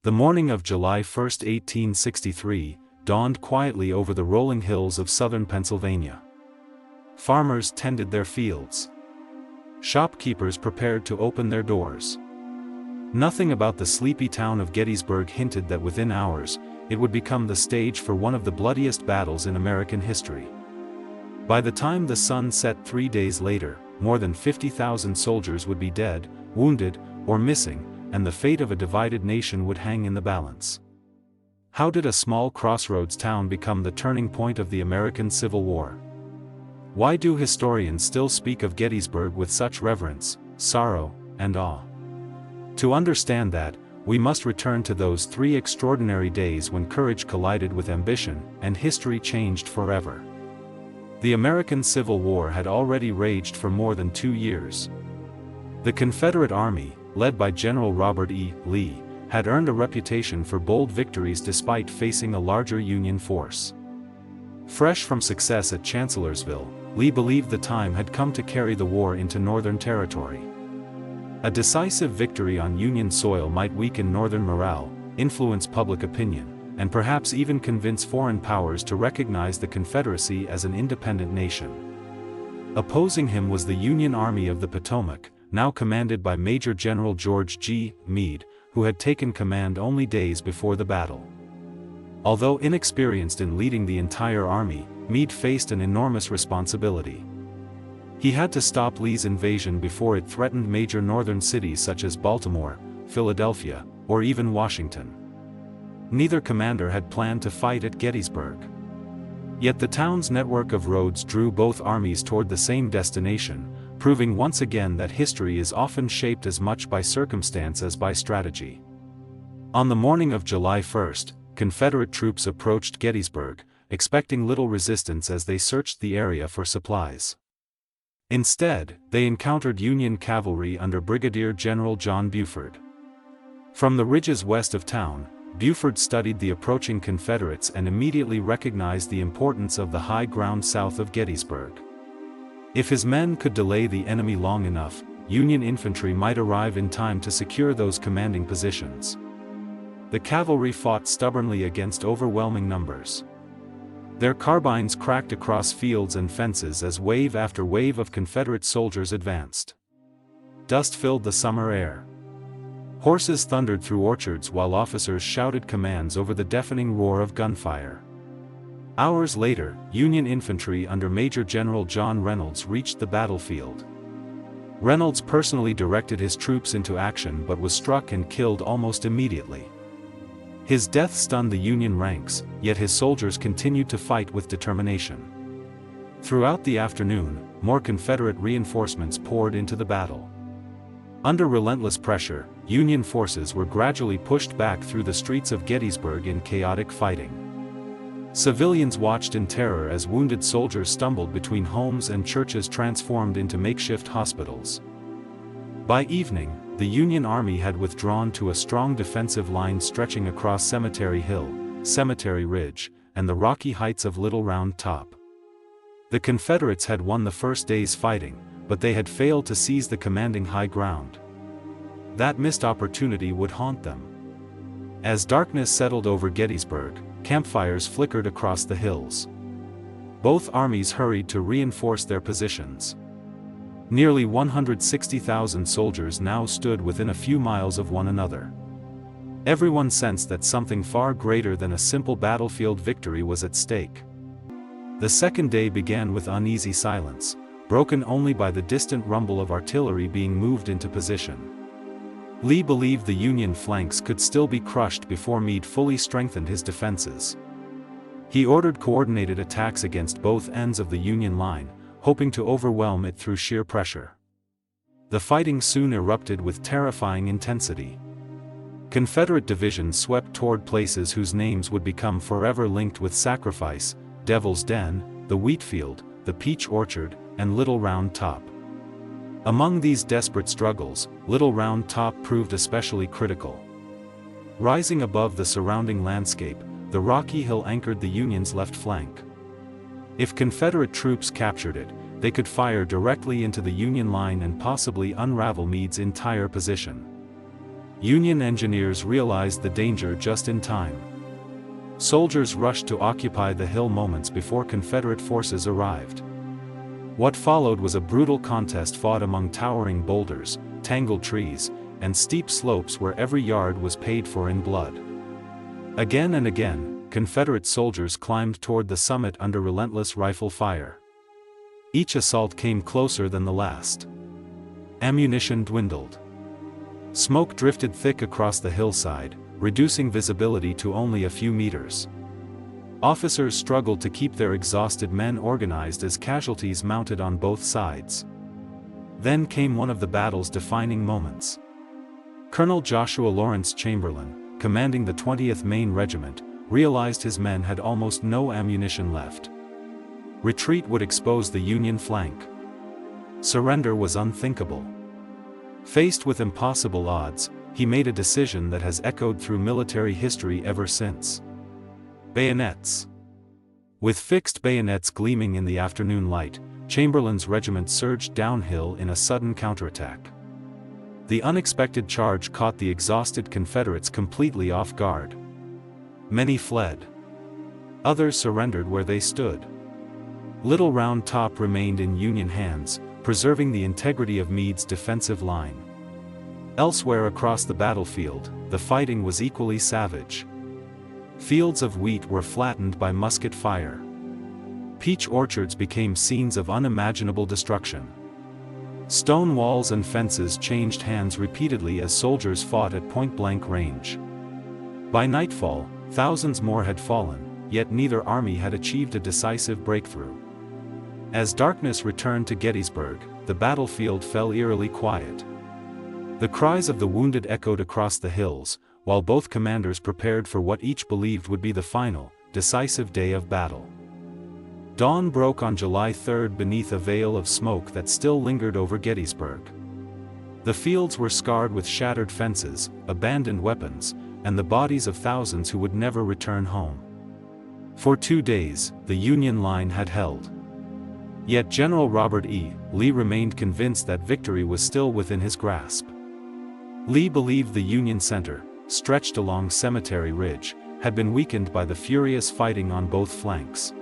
The morning of July 1, 1863, dawned quietly over the rolling hills of southern Pennsylvania. Farmers tended their fields. Shopkeepers prepared to open their doors. Nothing about the sleepy town of Gettysburg hinted that within hours, it would become the stage for one of the bloodiest battles in American history. By the time the sun set 3 days later, more than 50,000 soldiers would be dead, wounded, or missing, and the fate of a divided nation would hang in the balance. How did a small crossroads town become the turning point of the American Civil War? Why do historians still speak of Gettysburg with such reverence, sorrow, and awe? To understand that, we must return to those 3 extraordinary days when courage collided with ambition, and history changed forever. The American Civil War had already raged for more than 2 years. The Confederate Army, led by General Robert E. Lee, had earned a reputation for bold victories despite facing a larger Union force. Fresh from success at Chancellorsville, Lee believed the time had come to carry the war into Northern territory. A decisive victory on Union soil might weaken Northern morale, influence public opinion, and perhaps even convince foreign powers to recognize the Confederacy as an independent nation. Opposing him was the Union Army of the Potomac, now commanded by Major General George G. Meade, who had taken command only days before the battle. Although inexperienced in leading the entire army, Meade faced an enormous responsibility. He had to stop Lee's invasion before it threatened major northern cities such as Baltimore, Philadelphia, or even Washington. Neither commander had planned to fight at Gettysburg. Yet the town's network of roads drew both armies toward the same destination, proving once again that history is often shaped as much by circumstance as by strategy. On the morning of July 1, Confederate troops approached Gettysburg, expecting little resistance as they searched the area for supplies. Instead, they encountered Union cavalry under Brigadier General John Buford. From the ridges west of town, Buford studied the approaching Confederates and immediately recognized the importance of the high ground south of Gettysburg. If his men could delay the enemy long enough, Union infantry might arrive in time to secure those commanding positions. The cavalry fought stubbornly against overwhelming numbers. Their carbines cracked across fields and fences as wave after wave of Confederate soldiers advanced. Dust filled the summer air. Horses thundered through orchards while officers shouted commands over the deafening roar of gunfire. Hours later, Union infantry under Major General John Reynolds reached the battlefield. Reynolds personally directed his troops into action but was struck and killed almost immediately. His death stunned the Union ranks, yet his soldiers continued to fight with determination. Throughout the afternoon, more Confederate reinforcements poured into the battle. Under relentless pressure, Union forces were gradually pushed back through the streets of Gettysburg in chaotic fighting. Civilians watched in terror as wounded soldiers stumbled between homes and churches transformed into makeshift hospitals. By evening, the Union Army had withdrawn to a strong defensive line stretching across Cemetery Hill, Cemetery Ridge, and the rocky heights of Little Round Top. The Confederates had won the first day's fighting, but they had failed to seize the commanding high ground. That missed opportunity would haunt them. As darkness settled over Gettysburg, campfires flickered across the hills. Both armies hurried to reinforce their positions. Nearly 160,000 soldiers now stood within a few miles of one another. Everyone sensed that something far greater than a simple battlefield victory was at stake. The second day began with uneasy silence, broken only by the distant rumble of artillery being moved into position. Lee believed the Union flanks could still be crushed before Meade fully strengthened his defenses. He ordered coordinated attacks against both ends of the Union line, hoping to overwhelm it through sheer pressure. The fighting soon erupted with terrifying intensity. Confederate divisions swept toward places whose names would become forever linked with sacrifice: Devil's Den, the Wheatfield, the Peach Orchard, and Little Round Top. Among these desperate struggles, Little Round Top proved especially critical. Rising above the surrounding landscape, the rocky hill anchored the Union's left flank. If Confederate troops captured it, they could fire directly into the Union line and possibly unravel Meade's entire position. Union engineers realized the danger just in time. Soldiers rushed to occupy the hill moments before Confederate forces arrived. What followed was a brutal contest fought among towering boulders, tangled trees, and steep slopes where every yard was paid for in blood. Again and again, Confederate soldiers climbed toward the summit under relentless rifle fire. Each assault came closer than the last. Ammunition dwindled. Smoke drifted thick across the hillside, reducing visibility to only a few meters. Officers struggled to keep their exhausted men organized as casualties mounted on both sides. Then came one of the battle's defining moments. Colonel Joshua Chamberlain, commanding the 20th Maine Regiment, realized his men had almost no ammunition left. Retreat would expose the Union flank. Surrender was unthinkable. Faced with impossible odds, he made a decision that has echoed through military history ever since. Bayonets. With fixed bayonets gleaming in the afternoon light, Chamberlain's regiment surged downhill in a sudden counterattack. The unexpected charge caught the exhausted Confederates completely off guard. Many fled. Others surrendered where they stood. Little Round Top remained in Union hands, preserving the integrity of Meade's defensive line. Elsewhere across the battlefield, the fighting was equally savage. Fields of wheat were flattened by musket fire. Peach orchards became scenes of unimaginable destruction. Stone walls and fences changed hands repeatedly as soldiers fought at point-blank range. By nightfall, thousands more had fallen, yet neither army had achieved a decisive breakthrough. As darkness returned to Gettysburg, the battlefield fell eerily quiet. The cries of the wounded echoed across the hills, while both commanders prepared for what each believed would be the final, decisive day of battle. Dawn broke on July 3 beneath a veil of smoke that still lingered over Gettysburg. The fields were scarred with shattered fences, abandoned weapons, and the bodies of thousands who would never return home. For 2 days, the Union line had held. Yet General Robert E. Lee remained convinced that victory was still within his grasp. Lee believed the Union center, stretched along Cemetery Ridge, had been weakened by the furious fighting on both flanks.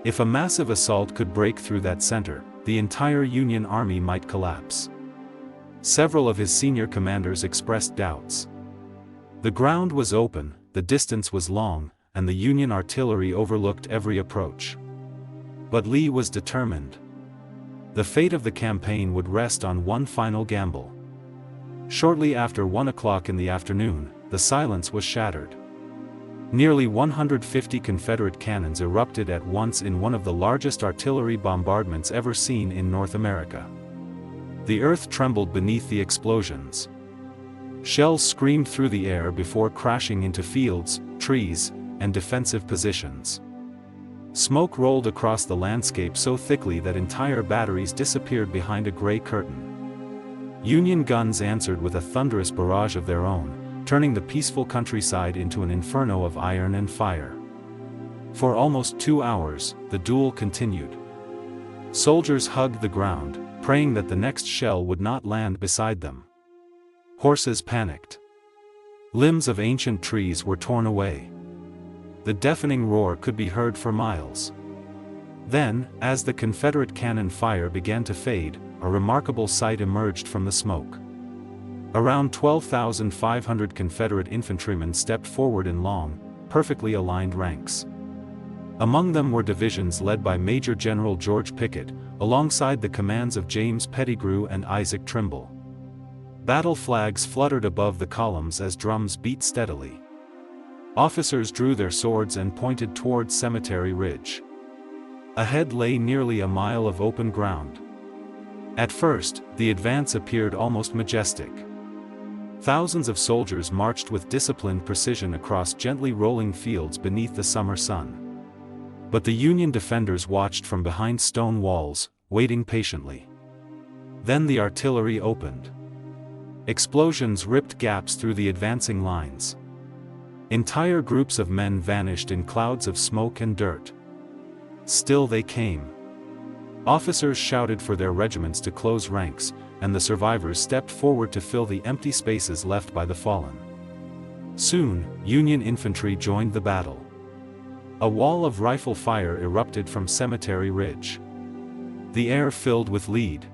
If a massive assault could break through that center, the entire Union army might collapse. Several of his senior commanders expressed doubts. The ground was open, the distance was long, and the Union artillery overlooked every approach. But Lee was determined. The fate of the campaign would rest on one final gamble. Shortly after 1 o'clock in the afternoon, the silence was shattered. Nearly 150 Confederate cannons erupted at once in one of the largest artillery bombardments ever seen in North America. The earth trembled beneath the explosions. Shells screamed through the air before crashing into fields, trees, and defensive positions. Smoke rolled across the landscape so thickly that entire batteries disappeared behind a gray curtain. Union guns answered with a thunderous barrage of their own, turning the peaceful countryside into an inferno of iron and fire. For almost 2 hours, the duel continued. Soldiers hugged the ground, praying that the next shell would not land beside them. Horses panicked. Limbs of ancient trees were torn away. The deafening roar could be heard for miles. Then, as the Confederate cannon fire began to fade, a remarkable sight emerged from the smoke. Around 12,500 Confederate infantrymen stepped forward in long, perfectly aligned ranks. Among them were divisions led by Major General George Pickett, alongside the commands of James Pettigrew and Isaac Trimble. Battle flags fluttered above the columns as drums beat steadily. Officers drew their swords and pointed toward Cemetery Ridge. Ahead lay nearly a mile of open ground. At first, the advance appeared almost majestic. Thousands of soldiers marched with disciplined precision across gently rolling fields beneath the summer sun. But the Union defenders watched from behind stone walls, waiting patiently. Then the artillery opened. Explosions ripped gaps through the advancing lines. Entire groups of men vanished in clouds of smoke and dirt. Still they came. Officers shouted for their regiments to close ranks, and the survivors stepped forward to fill the empty spaces left by the fallen. Soon, Union infantry joined the battle. A wall of rifle fire erupted from Cemetery Ridge. The air filled with lead.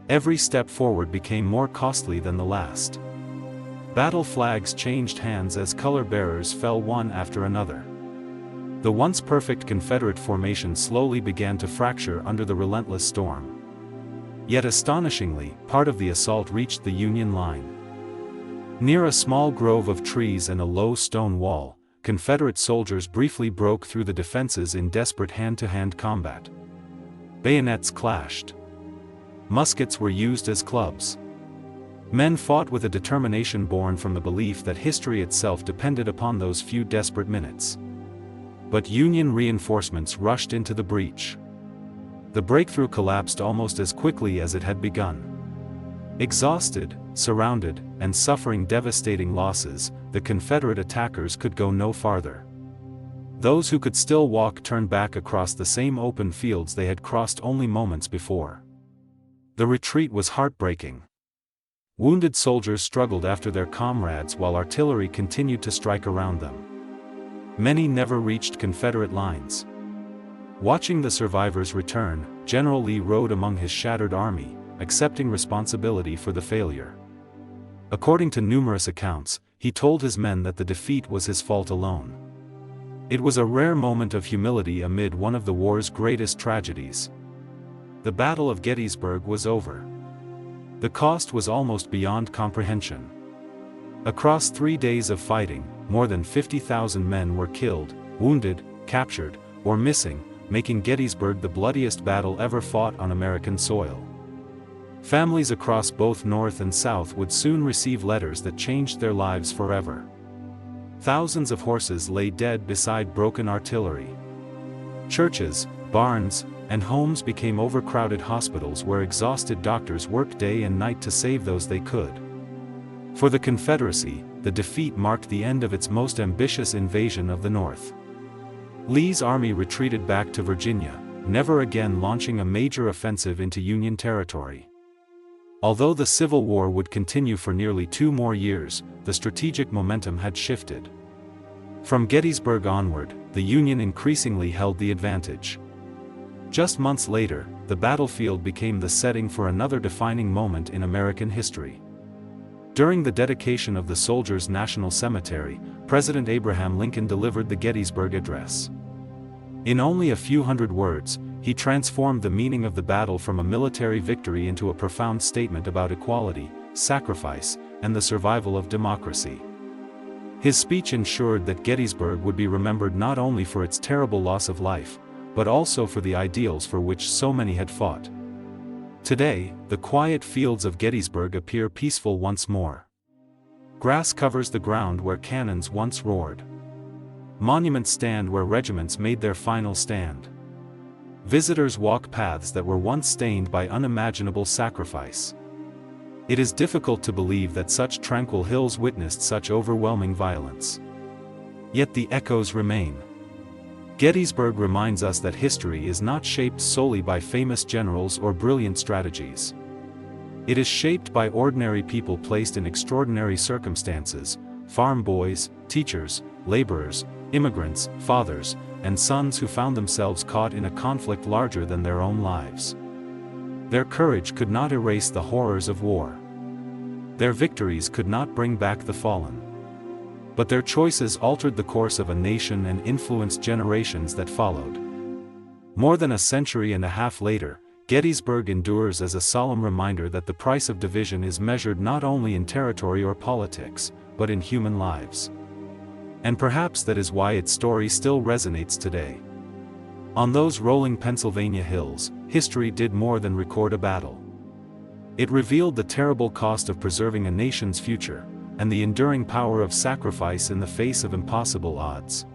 Every step forward became more costly than the last. Battle flags changed hands as color bearers fell one after another. The once perfect Confederate formation slowly began to fracture under the relentless storm. Yet astonishingly, part of the assault reached the Union line. Near a small grove of trees and a low stone wall, Confederate soldiers briefly broke through the defenses in desperate hand-to-hand combat. Bayonets clashed. Muskets were used as clubs. Men fought with a determination born from the belief that history itself depended upon those few desperate minutes. But Union reinforcements rushed into the breach. The breakthrough collapsed almost as quickly as it had begun. Exhausted, surrounded, and suffering devastating losses, the Confederate attackers could go no farther. Those who could still walk turned back across the same open fields they had crossed only moments before. The retreat was heartbreaking. Wounded soldiers struggled after their comrades while artillery continued to strike around them. Many never reached Confederate lines. Watching the survivors return, General Lee rode among his shattered army, accepting responsibility for the failure. According to numerous accounts, he told his men that the defeat was his fault alone. It was a rare moment of humility amid one of the war's greatest tragedies. The Battle of Gettysburg was over. The cost was almost beyond comprehension. Across 3 days of fighting, more than 50,000 men were killed, wounded, captured, or missing, making Gettysburg the bloodiest battle ever fought on American soil. Families across both North and South would soon receive letters that changed their lives forever. Thousands of horses lay dead beside broken artillery. Churches, barns, and homes became overcrowded hospitals where exhausted doctors worked day and night to save those they could. For the Confederacy, the defeat marked the end of its most ambitious invasion of the North. Lee's army retreated back to Virginia, never again launching a major offensive into Union territory. Although the Civil War would continue for nearly 2 more years, the strategic momentum had shifted. From Gettysburg onward, the Union increasingly held the advantage. Just months later, the battlefield became the setting for another defining moment in American history. During the dedication of the Soldiers' National Cemetery, President Abraham Lincoln delivered the Gettysburg Address. In only a few hundred words, he transformed the meaning of the battle from a military victory into a profound statement about equality, sacrifice, and the survival of democracy. His speech ensured that Gettysburg would be remembered not only for its terrible loss of life, but also for the ideals for which so many had fought. Today, the quiet fields of Gettysburg appear peaceful once more. Grass covers the ground where cannons once roared. Monuments stand where regiments made their final stand. Visitors walk paths that were once stained by unimaginable sacrifice. It is difficult to believe that such tranquil hills witnessed such overwhelming violence. Yet the echoes remain. Gettysburg reminds us that history is not shaped solely by famous generals or brilliant strategies. It is shaped by ordinary people placed in extraordinary circumstances: farm boys, teachers, laborers, immigrants, fathers, and sons who found themselves caught in a conflict larger than their own lives. Their courage could not erase the horrors of war. Their victories could not bring back the fallen. But their choices altered the course of a nation and influenced generations that followed. More than a century and a half later, Gettysburg endures as a solemn reminder that the price of division is measured not only in territory or politics, but in human lives. And perhaps that is why its story still resonates today. On those rolling Pennsylvania hills, history did more than record a battle. It revealed the terrible cost of preserving a nation's future, and the enduring power of sacrifice in the face of impossible odds.